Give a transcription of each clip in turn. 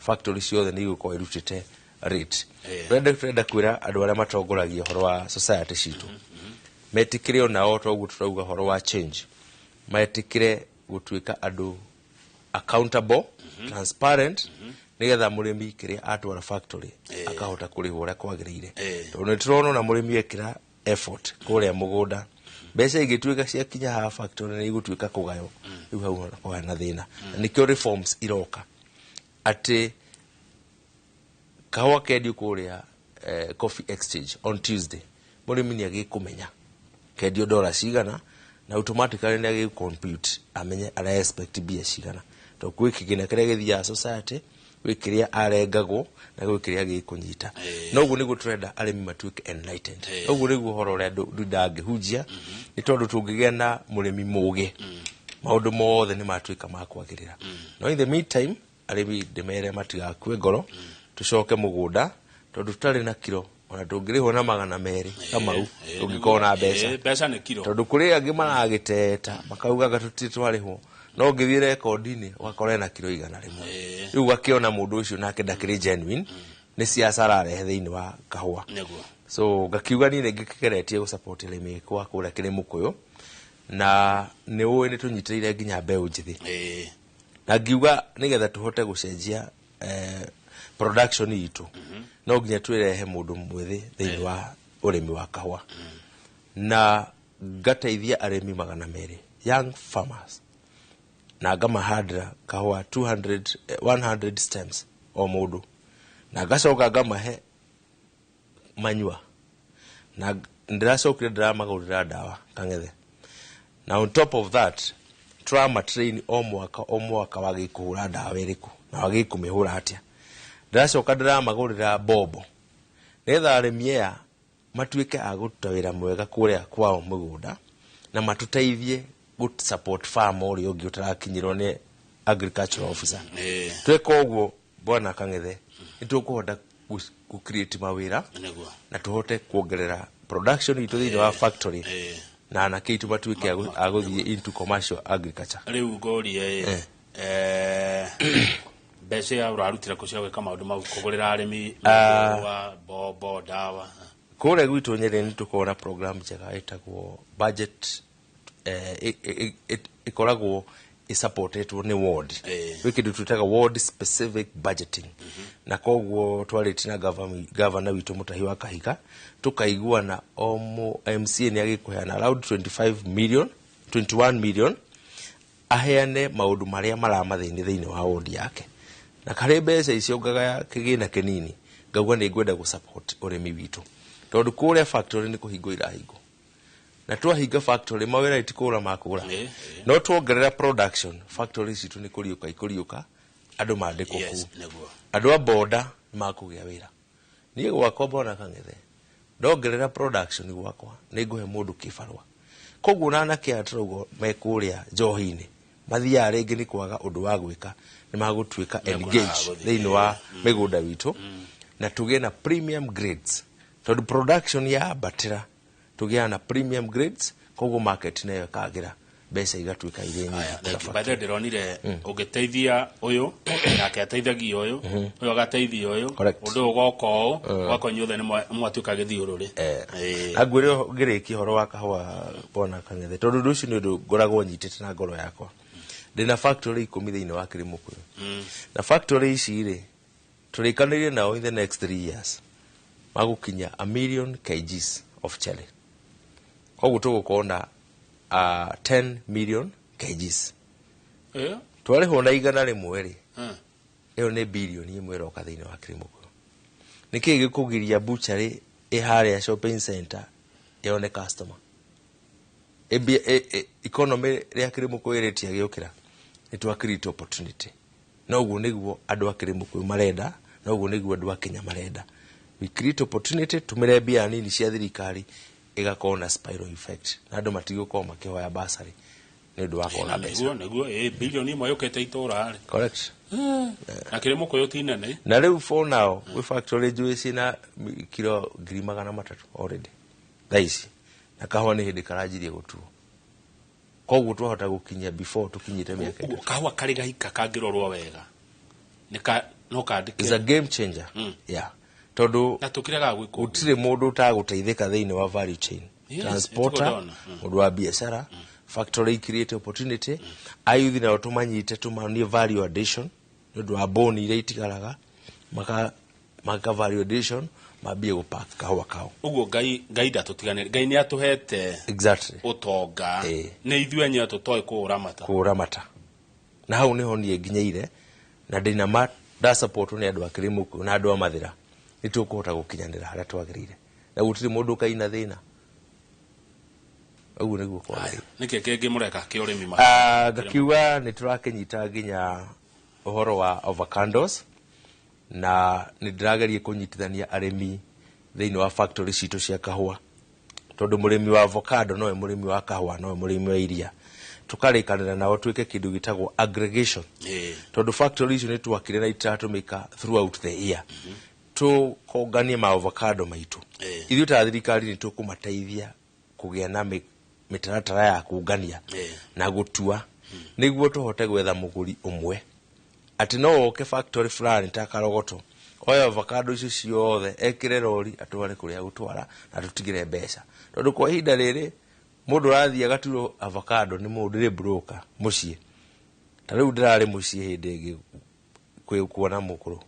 factory ciothe ni igũkorwo irutĩte rate turenda kwĩra andũ arĩa matongoragia horo wa society citu metikire onao toguo turauga horo wa change metikire gũtuĩka andũ accountable transparent nigetha mũrĩmi kĩrĩa atwara factory akahota kũrĩhwo ũrĩa kwagĩrĩire tondũ nĩ tũrona na mũrĩmi ekĩra effort kũrĩa mũgũnda mbeca igĩtuĩka cia kinya ha factory nĩ igũtuĩka kũgayo rĩu hau hana thĩna nĩkĩo reforms iroka atĩ kahũa kendio kũrĩa coffee exchange on Tuesday mũrĩmi nĩ agĩkũmenya kendio dola cigana na automatically nĩ agĩcompute amenye ara expect bia cigana to gwĩ kĩgĩna kĩrĩa gĩthiaga society gwĩ kĩrĩa arengagwo na gwĩ kĩrĩa gĩkũnyita noguo nĩguo turenda arĩmi matuĩke enlightened noguo nĩguo ũhoro ũrĩa ndangĩhunjia nĩ tondũ tũngĩgĩa na mũrĩmi mũũgĩ maũndũ mothe nĩ matuĩka ma kwagĩrĩra no in the meantime arĩmi ndĩmere matigakue ngoro tucoke mũgũnda tondũ tutarĩ na kiro ona tũngĩrĩhwo na 200 kamau tũngĩkorwo na mbeca nĩ kiro tondũ kũrĩ angĩ maragĩteta makaugaga tũtitwarĩhwo no ngĩthiĩ rekondi-inĩ wakora na kiro 100 rĩu gakĩona mũndũ ũcio nake ndakĩrĩ genuine nĩ ciaca ararehe thĩinĩ wa kahũa so gakiuga niĩ nĩngĩkĩgeretie gũsupport arĩmi kwa kũrĩa kĩrĩ Mũkũyũ na nĩ ũĩ nĩ tũnyitĩrĩire nginya mbeũ njĩthĩ na ngiuga nĩgetha tũhote gũcenjia production itũ no nginya twĩrehe mũndũ mwĩthĩ thĩinĩ wa ũrĩmi wa kahũa na ngateithia arĩmi 200 young farmers na ngamahandĩra kahũa 100 stems o mũndũ na ngacoka ngamahe manyua na ndĩracokire ndĩramagũrĩra ndawa kang'ethe na on top of that train o mwaka wagĩkũhũra ndawa ĩrĩkũ na wagĩkũmĩhũra atĩa ndĩracoka ndĩramagũrĩra bobo nĩgetha arĩmi aya matuĩke a gũruta wĩra mwega kũrĩa kwao mũgũnda na matũteithie support farm ũrĩa ũngĩ ũtarakinyĩrwo nĩ agricultural officer tweka ũguo bwana Kang'ethe nĩ tũkũhota gũ-create mawĩra na tũhote kuongerera production itũ thĩinĩ wa factory na anake itũ matuĩke a gũthiĩ into commercial agriculture rĩu ngoria mbeca ya ũrarutĩra kũ cia gwĩka maũndũ mau kũgũrĩra arĩmi wa bobo ndawa kũrĩa gwitũ Nyeri nĩ tũkoragwo na program njega ĩtagwo budget ikoragwo supportetwo nĩ ward gwĩ kĩndũ twĩtaga ward specific budgeting na koguo twarĩtie na governor witũ Mũtahi wa Kahiga tũkaiguana o MCA nĩ agĩkũheana around 21 million aheane maũndũ marĩa maramathĩni thĩinĩ wa ward yake na karĩ mbeca icio ngagaya kĩgĩna kĩnini ngauga nĩ ngwenda gũsupport ũrĩmi witũ tondũ kũrĩa factory nĩ kũhingwo irahingo na twahinga factory mawĩra itikũra makũra no tuongerera production factory citũ nĩ kũriũka andũ mandĩkwo kũu andũ a boda makũgĩa wĩra niĩ gwakwa Bwana Kang'ethe ndongerera production gwakwa nĩ ngũhe mũndũ kĩbarũa koguo na anake atũrauga mekũrĩa njohi-inĩ mathiaga rĩngĩ nĩ kwaga ũndũ wa gwĩka nĩ magũtuĩka engage thĩinĩ wa mĩgũnda witũ na tũgĩe na premium grades tondũ production ya batĩra tũgĩa na premium grades koguo market nayo ĩkagĩra mbeca igatuĩka irĩ nyingĩ baada ndĩronire ũngĩteithia ũyũ nake ateithagia ũyũ ũyũ agateithia ũyũ ũndũ ũgoka ũũ gwakwa inyuothe nĩ mwatuĩka gĩthiũrũrĩ ngwĩre ngĩrĩkia ũhoro wa kahũa Bwana Kang'ethe tondũ ũndũ ũcio nĩ ũndũ ngoragwo nyitĩte na ngoro yakwa ndĩna factory 10 thĩinĩ wa kĩrĩ Mũkũyũ na factory ici rĩ tũrĩkanĩire nao in the next 3 years magũkinya 1 million kgs of cherry koguo tũgũkorwo na 10 million kgs twarĩhwo na 100 rĩ ĩyo nĩ birioni 1 ĩroka thĩinĩ wa kĩrĩ Mũkũyũ nĩkĩĩ gĩkũgiria butchery ĩharĩa shopping center yone customer economy rĩa kĩrĩ Mũkũyũ ĩrĩtia gĩũkĩra nĩ twa create opportunity noguo nĩguo andũ a kĩrĩ Mũkũyũ marenda noguo nĩguo andũ a Kenya marenda we create opportunity tumĩre mbia nini cia thirikari igakorwo na spiral effect na andũ matigũkorwo makĩhoya basarĩ nĩ ũndũ wa kwaga mbeca nĩguo birioni 1 yũkĩte itũra rĩ correct na kĩrĩ Mũkũyũ ti nene na rĩu for now we factory njũĩ ciĩna kilo 300,000 already thaici na kahũa nĩ hĩndĩ karanjirie gũtuo koguo twahota gũkinyia before tũkinyĩte mĩaka kahũa karĩ gaika kangĩrorwo wega no kandike is a game changer. Yeah, tondu na tukiraga gwiko utire mundu utaguteithika thiini wa value chain. Transporter, mundu wa biashara, factory create opportunity, ayuthi na otumanyite tumanie value addition, ndu wa boni ile itigaraga maka value addition mabie gupack kahwa kao. Uguo ngai ndatutigane, ngai ni atuhete exactly utonga ne ithuĩ enye tutoi kuramata na hau niho nie nginyaire na ndina ma da support ni andu akirimuku na andu amathira nitukuhota gukinyanira haria twagirire na gutiri mundu kaina thina uguo niguo kwari niki kenge mureka ki urimi ma gakiuga ni turakinyita nginya uhoro wa avocados na ni ndirageria kunyitithania arimi thiini wa factory citu cia kahua tondu murimi wa avocado no murimi wa kahua no murimi wa iria tukarikanira nao twike kindu gitagwo aggregation tondu factory icio ni twakire na itatumika throughout the year tu konganie ma avocado maitu ithu ta thirikari ni tukumateithia kugia na mitaratara ya kungania na gutua niguo tuhote gwetha muguri umwe ati no oke factory fulani ta Karogoto oyo avocado icio ciothe ekire rori atware kuria gutwara na tutigire mbeca tondu kwa hinda riri mundu rathia gaturo avocado ni mundu ri broker mucie ta riu ndirari mucie hindi ingi kuona mukuru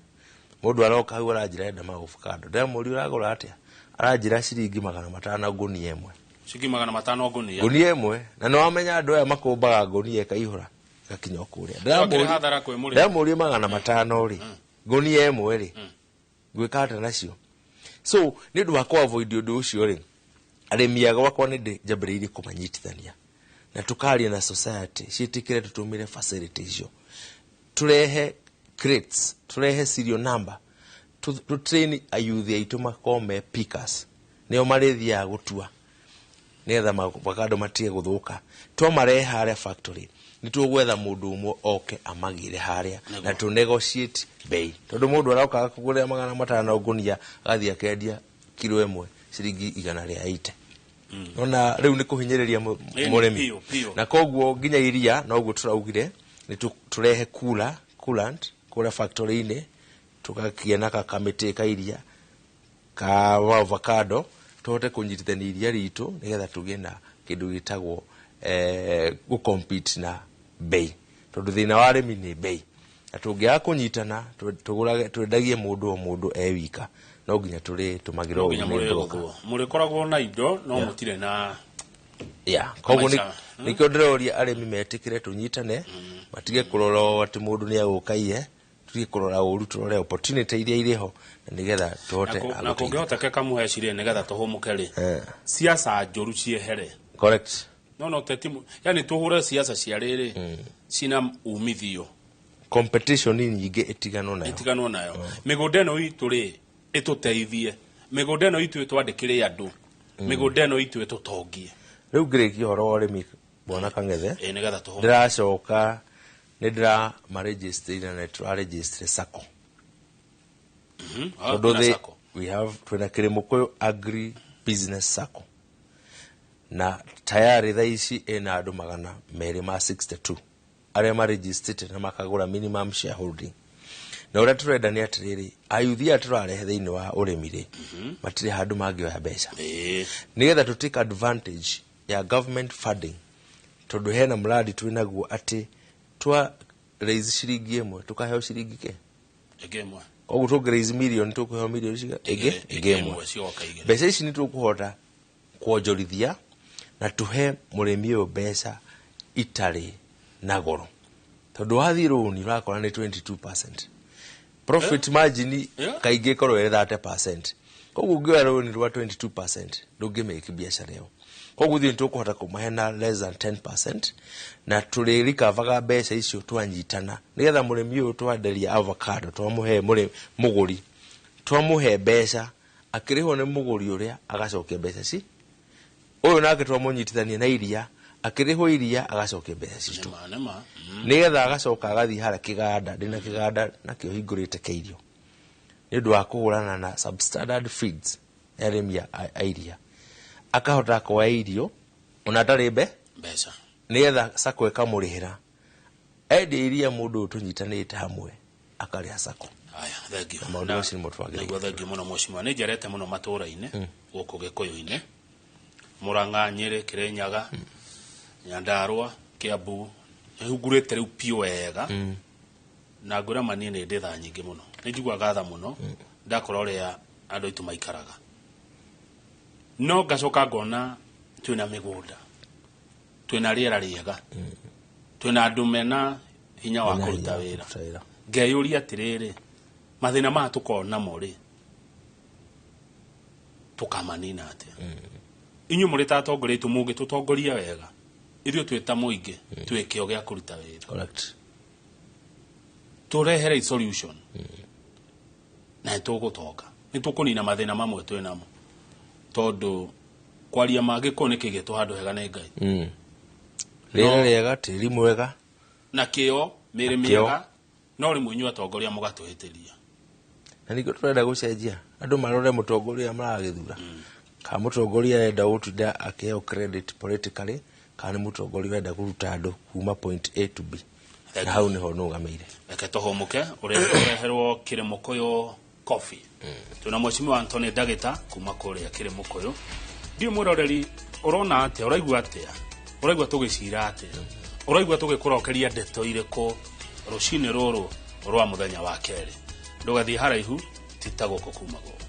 mundu aroka hu aranjira enda ma avocado ndamuri uragura atia aranjira ciringi 500 gunia imwe ciringi 500 gunia imwe na no amenya andu aya makumbaga gunia kaihura gakinya okuria ndamuri 500 ri gunia imwe ri gwikata nacio so ni ndu akwa avoid undu ucio ri arimi agwakwa ni njambiriirie kumanyitithania na tukaria na society citikire tutumire facilities icio turehe crates turehe serial number to train ayuthi aitu makome pickers nio marithia gutua netha avocado matie guthuka to marehe haria factory ni tugwetha mundu umwe oke amagire haria na tu negotiate bei tondu mundu aroka kugurira 500 gunia gathia akendia kilo imwe ciringi 180 ona riu ni kuhinyiriria murimi na koguo nginya iria no guo turaugire ni turehe coolant kura factory ine tukakia na kamite ka iria ka avocado tuhote kunyitithania iria ritu nigetha tugie na kindu gitagwo gu compete na bei tondu thina wa arimi ni bei na tungiaga kunyitana tugurage twendagie mundu ewika no nginya turi tumagiro muri koragwo na indo no mutire na koguo ni kio ndiroria arimi metikire tunyitane matige kurora ati mundu ni agukaie tutige kurora uru turore opportunity iria iriho na nigetha tuhote na kungehota keka muhecirie nigetha tuhumuke ri siasa njoru ciehere correct no tetimu yani tuhure siasa cia riri cina umithio competition nyingi itigano nayo migunda no itu ri ituteithie migunda no itu twandikire andu migunda no itu tutongie riu ngiriki horo urimi bona Kang'ethe nigetha tuhu ndiracoka ni ndira ma register na tra register sacco we have twina Kirimukuyu agri business sacco na tayari thaici ina andu 262 aria ma registered na makagura minimum shareholding na ura turenda ni atiriri ayuthi aturarehe thiini wa urimi ri matire handu mangioya mbeca nigetha to take advantage ya government funding tondu hena mradi twinaguo ati twa raise ciringi imwe tukaheo ciringi ke egemwe koguo tu raise million tukuheo million ciga egemwe mbeca ici ni tukuhota kuonjorithia na tuhe murimi uyu mbeca itari na goro tondu wathi runi urakora ni 22% profit margin kaingi korwo ere 30% koguo ngioya runi rwa 22% ndungimake biashara iyo koguo thi tukuhota kumahena less than 10% na tuli recover mbeca icio twanyitana nigetha murimi uyu twanderia avocado twamuhe muguri twamuhe mbeca akiriho ni muguri uria agacokia mbeca ci uyu nake twamunyitithania na iria akiriho iria agacokia mbeca citu nigetha agacoka agathi hara kiganda ndina kiganda nakio hingurite keirio ni ndu wa kuhurana na substandard feeds aremia iria akahota kwa irio ona tari mbeca nigetha sako ikamurihira endi iria mundu tunyitanite hamwe akaria sako aya thengio maundu macio mo twagire niguo thengio muno mheshimiwa ni njarete muno matura-ine guku Gikuyu-ine Murang'a Nyeri Kirinyaga Nyandarua Kiambu hungurite riu pio wega na ngura mani ni nditha nyingi muno ni njiguaga tha muno ndakora uria andu itu maikaraga no ngacoka ngona twina migunda twina riera riega twina andu mena hinya wa kuruta wira ngeyuria atiriri mathina ma tukona mori tukamanina atia inyu muri ta atongoria itu mungi tutongoria wega irio twita muingi twikio gya kuruta wira correct turehere solution na tugutoka nitukunina mathina mamwe twinamo tondu kwaria magiko ni kigeto handu hega ne Ngai rĩera rĩega tĩri mwega na kĩo mĩrĩ mĩega no rimwe inyu atongoria mũgatũhĩtĩria na nĩkĩo tũrenda gũcenjia andũ marore mũtongoria maragĩthura ka mũtongoria arenda gũtinda akĩheo credit politically kana mũtongoria arenda kũruta andũ kuma point A to B na hau nĩho nũgamĩire reke tũhũmũke ũreherwo Kĩrĩmũkũyũ coffee twĩna mheshimiwa Anthony Ndagĩta kuma kũrĩa Kĩrĩmũkũyũ ndiũ mũroreri ũrona atĩa ũraigua atĩa ũraigua tũgĩcira atĩa ũraigua tũgĩkũrokeria ndeto irĩkũ rũcinĩ rũrũ rwa mũthenya wa kerĩ ndũgathiĩ haraihu tita gũkũ kuma gũkũ